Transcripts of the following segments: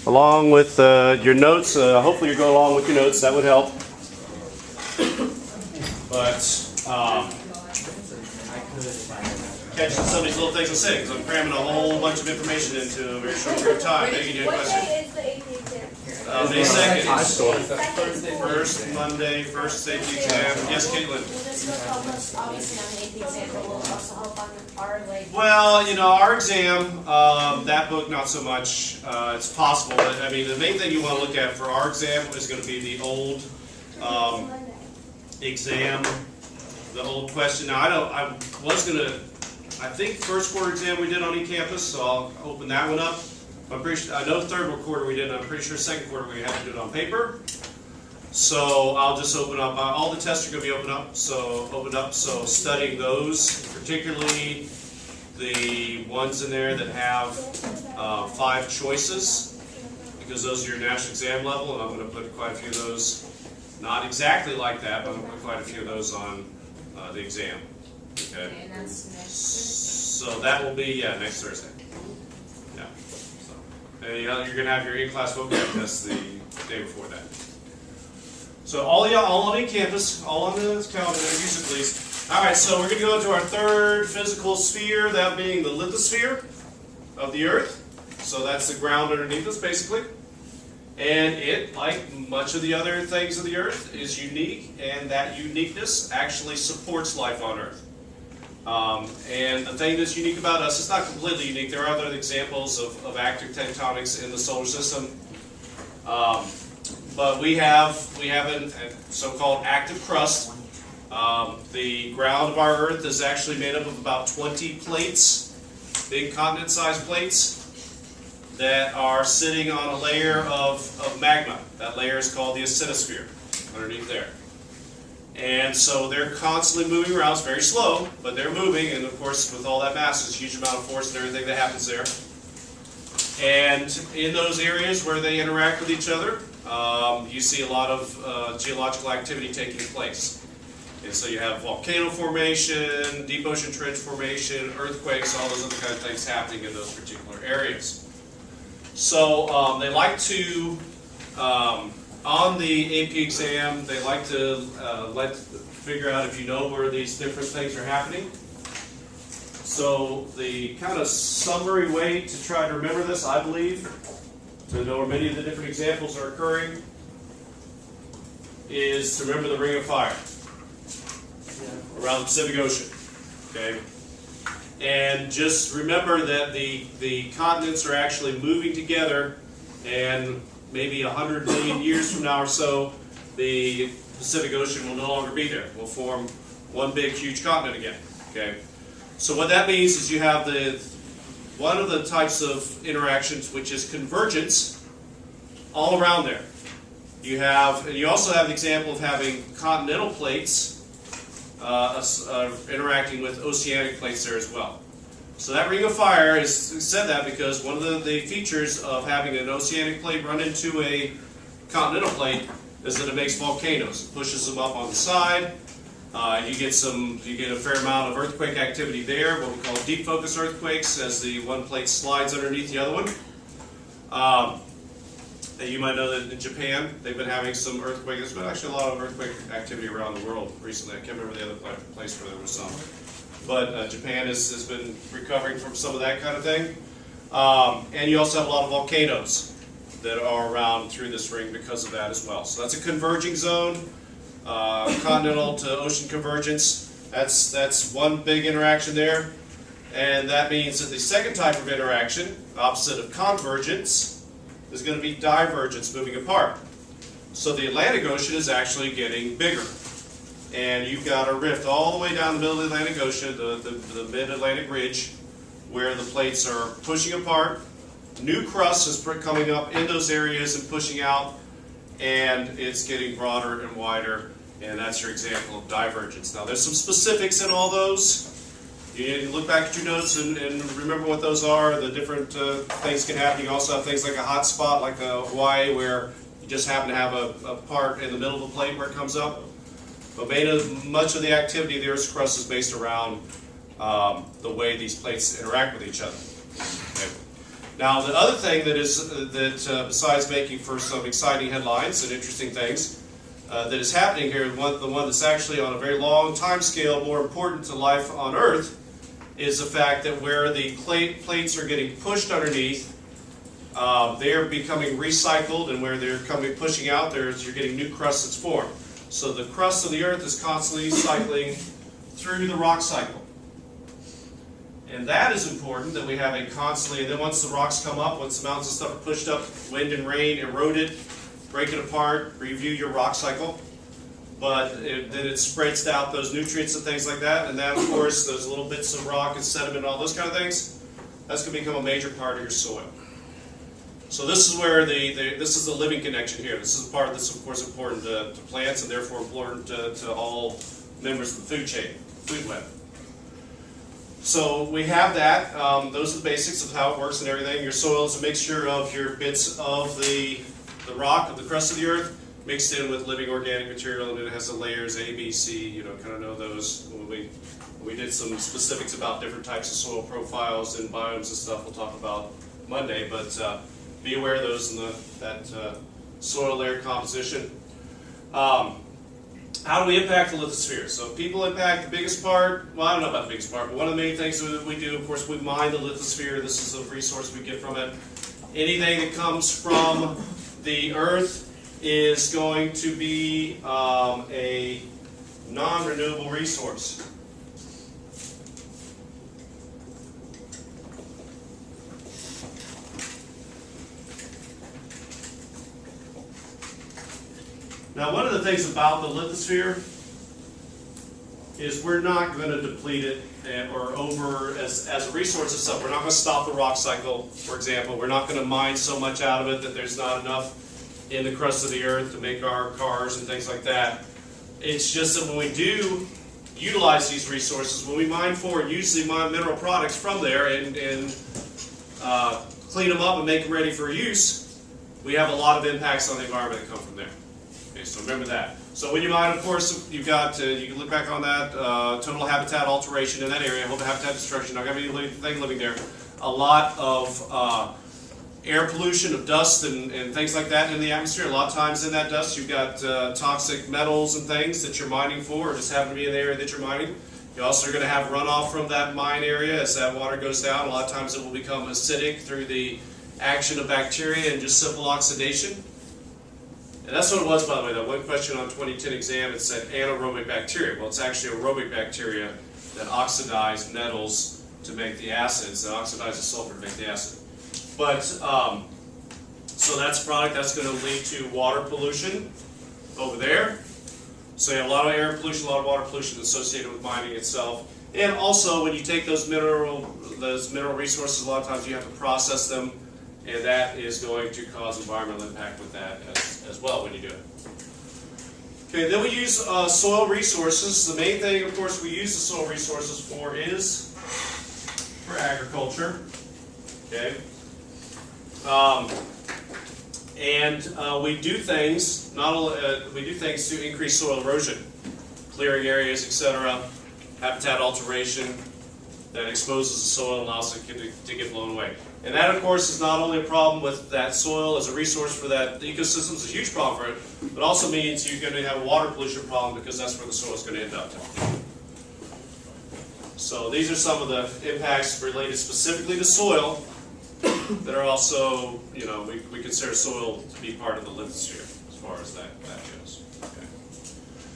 along with your notes. Hopefully you go along with your notes. That would help. But catching some of these little things I'm saying, because I'm cramming a whole bunch of information into a very short period of time. Megan, you had a question? What day is the AP exam? May 2nd. First Monday, first safety exam. Yes, Caitlin? Will this book help us, obviously on the AP exam, but will it also help on our, like... Well, you know, our exam, that book not so much. It's possible, but I mean, the main thing you want to look at for our exam is going to be the old exam, the old question. Now, I think first quarter exam we did on eCampus, so I'll open that one up. I'm pretty sure, I know third quarter we did, and I'm pretty sure second quarter we had to do it on paper. So I'll just open up, all the tests are going to be opened up, so studying those, particularly the ones in there that have 5 choices, because those are your national exam level, and I'm going to put quite a few of those, not exactly like that, but I'm going to put quite a few of those on the exam. Okay. And that's next Thursday? So that will be, next Thursday. Yeah. So, and you're going to have your in-class vocab test the day before that. So all y'all, all on eCampus, all on the calendar, use it please. All right, so we're going to go into our third physical sphere, that being the lithosphere of the Earth. So that's the ground underneath us, basically. And it, like much of the other things of the Earth, is unique, and that uniqueness actually supports life on Earth. And the thing that's unique about us, it's not completely unique. There are other examples of active tectonics in the solar system. But we have a so-called active crust. The ground of our Earth is actually made up of about 20 plates, big continent-sized plates, that are sitting on a layer of magma. That layer is called the lithosphere, underneath there. And so they're constantly moving around. It's very slow, but they're moving, and of course with all that mass, there's a huge amount of force and everything that happens there. And in those areas where they interact with each other, you see a lot of geological activity taking place. And so you have volcano formation, deep ocean trench formation, earthquakes, all those other kind of things happening in those particular areas. So they like to, on the AP exam, they like to figure out if you know where these different things are happening. So the kind of summary way to try to remember this, I believe, to know where many of the different examples are occurring, is to remember the ring of fire around the Pacific Ocean. Okay? And just remember that the continents are actually moving together, and maybe 100 million years from now or so, the Pacific Ocean will no longer be there. We'll form one big, huge continent again. Okay? So what that means is you have one of the types of interactions, which is convergence, all around there. And you also have the example of having continental plates interacting with oceanic plates there as well. So that ring of fire is said that because one of the features of having an oceanic plate run into a continental plate is that it makes volcanoes. It pushes them up on the side. You get a fair amount of earthquake activity there, what we call deep focus earthquakes, as the one plate slides underneath the other one. And you might know that in Japan, they've been having some earthquakes. There's been actually a lot of earthquake activity around the world recently. I can't remember the other place where there was some. But Japan has been recovering from some of that kind of thing. And you also have a lot of volcanoes that are around through this ring because of that as well. So that's a converging zone, continental to ocean convergence. That's one big interaction there. And that means that the second type of interaction, opposite of convergence, is going to be divergence, moving apart. So the Atlantic Ocean is actually getting bigger. And you've got a rift all the way down the middle of the Atlantic Ocean, the mid-Atlantic ridge, where the plates are pushing apart. New crust is coming up in those areas and pushing out, and it's getting broader and wider, and that's your example of divergence. Now there's some specifics in all those. You need to look back at your notes and remember what those are. The different things can happen. You also have things like a hot spot, like Hawaii, where you just happen to have a part in the middle of the plate where it comes up. But much of the activity of the Earth's crust is based around the way these plates interact with each other. Okay. Now, the other thing that is besides making for some exciting headlines and interesting things that is happening here, the one that's actually on a very long time scale, more important to life on Earth, is the fact that where the plates are getting pushed underneath, they're becoming recycled, and where they're pushing out, you're getting new crust that's formed. So the crust of the Earth is constantly cycling through the rock cycle. And that is important, that we have a constantly, and then once the rocks come up, once the mountains and stuff are pushed up, wind and rain erode it, break it apart, review your rock cycle. But then it spreads out those nutrients and things like that, and that, of course, those little bits of rock and sediment and all those kind of things, that's going to become a major part of your soil. So this is where this is the living connection here. This is the part that's, of course, important to plants, and therefore important to all members of the food chain, food web. So we have that. Those are the basics of how it works and everything. Your soil is a mixture of your bits of the rock, of the crust of the earth, mixed in with living organic material, and it has the layers A, B, C, kind of know those. When we did some specifics about different types of soil profiles and biomes and stuff, we'll talk about Monday, but be aware of those in that soil layer composition. How do we impact the lithosphere? So people impact the biggest part, well, I don't know about the biggest part, but one of the main things that we do, of course, we mine the lithosphere. This is a resource we get from it. Anything that comes from the earth is going to be a non-renewable resource. Now, one of the things about the lithosphere is we're not going to deplete it or as a resource itself. We're not going to stop the rock cycle, for example. We're not going to mine so much out of it that there's not enough in the crust of the earth to make our cars and things like that. It's just that when we do utilize these resources, when we mine for and use the mineral products from there and clean them up and make them ready for use, we have a lot of impacts on the environment that come from there. Okay, so remember that. So when you mine, of course, you've got, you can look back on that, total habitat alteration in that area, habitat destruction, not going to be anything living there. A lot of air pollution of dust and things like that in the atmosphere. A lot of times in that dust you've got toxic metals and things that you're mining for, or just happen to be in the area that you're mining. You also are going to have runoff from that mine area as that water goes down. A lot of times it will become acidic through the action of bacteria and just simple oxidation. And that's what it was, by the way. That one question on 2010 exam, it said anaerobic bacteria. Well, it's actually aerobic bacteria that oxidize metals to make the acids, that oxidize the sulfur to make the acid. But, so that's a product that's going to lead to water pollution over there. So you have a lot of air pollution, a lot of water pollution associated with mining itself. And also, when you take those mineral resources, a lot of times you have to process them, and that is going to cause environmental impact with that as well when you do it. Okay, then we use soil resources. The main thing, of course, we use the soil resources for is for agriculture. Okay. We do things. We do things to increase soil erosion, clearing areas, etc. Habitat alteration that exposes the soil and allows it to get blown away. And that, of course, is not only a problem with that soil as a resource for that ecosystem, it's a huge problem for it, but also means you're going to have a water pollution problem because that's where the soil is going to end up. So these are some of the impacts related specifically to soil that are also, we consider soil to be part of the lithosphere as far as that goes. Okay.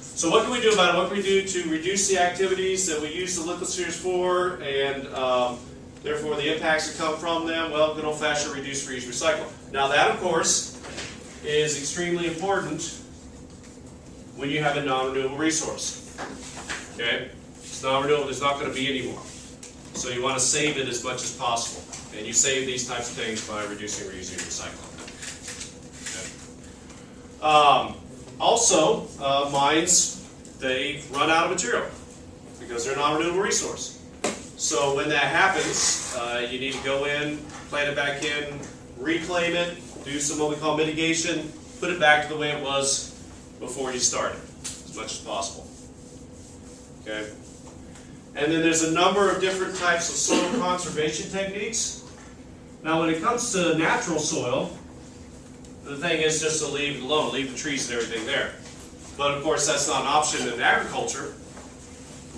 So what can we do about it? What can we do to reduce the activities that we use the lithospheres for, and therefore the impacts that come from them? Well, good old-fashioned reduce, reuse, recycle. Now that, of course, is extremely important when you have a non-renewable resource. Okay? It's non-renewable, there's not going to be any more. So you want to save it as much as possible. And you save these types of things by reducing, reusing, recycling. Okay. Also, mines, they run out of material because they're a non-renewable resource. So when that happens, you need to go in, plant it back in, reclaim it, do some what we call mitigation, put it back to the way it was before you started, as much as possible. Okay. And then there's a number of different types of soil conservation techniques Now when it comes to natural soil, the thing is just to leave it alone, leave the trees and everything there. But of course that's not an option in agriculture.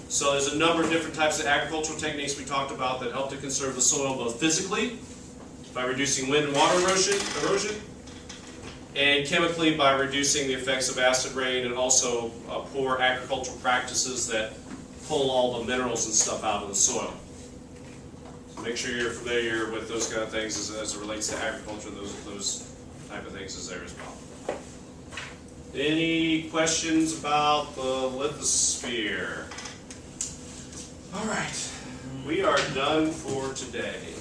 So there's a number of different types of agricultural techniques we talked about that help to conserve the soil both physically, by reducing wind and water erosion, and chemically by reducing the effects of acid rain and also poor agricultural practices that pull all the minerals and stuff out of the soil. So make sure you're familiar with those kind of things as it relates to agriculture. Those type of things is there as well. Any questions about the lithosphere? All right, we are done for today.